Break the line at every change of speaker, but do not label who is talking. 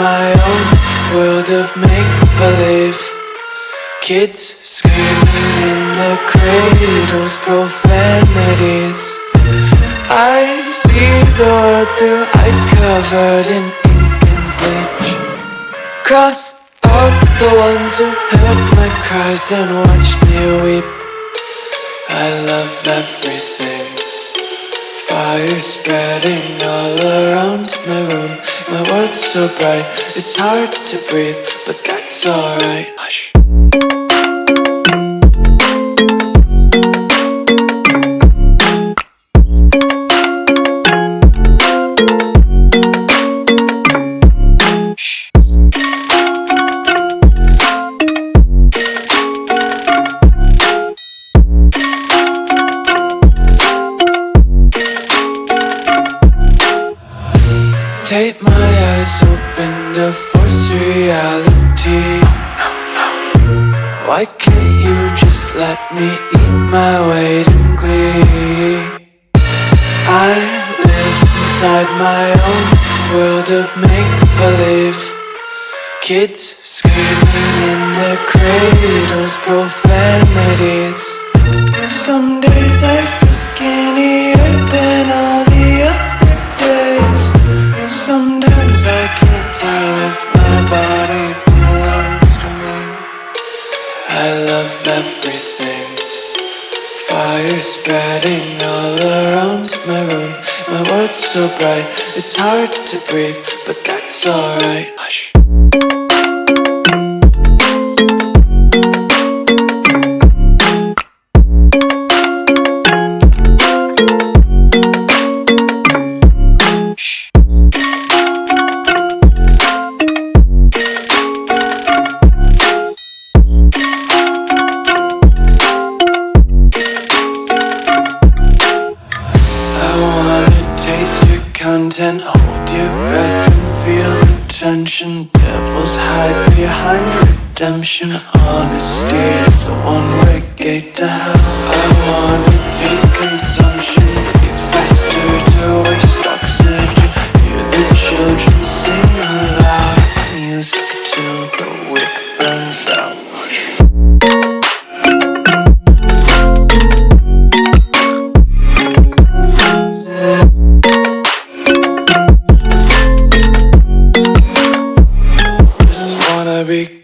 my own world of make-believe. Kids screaming in the cradles, profanities. I see the world through ice covered in ink and bleach. Cross out the ones who heard my cries and watched me weep. I love everything. Fire spreading all around my room. My world's so bright, it's hard to breathe, but that's alright. Hush. Take my eyes open to force reality. Why can't you just let me eat my weight in glee? I live inside my own world of make-believe. Kids screaming in the cradles, profanities. Some days I feel skinnier than all the other days. Sometimes I can't tell if my body belongs to me. I love everything. Fire spreading all around my room. My world's so bright, it's hard to breathe, but that's alright. Hush. Content, hold your breath and feel the tension. Devils hide behind redemption. Honesty is a one-way gate to hell. I wanna taste consumption, breathe faster to waste oxygen. Hear the children sing aloud. It's music till the wick burns out. Be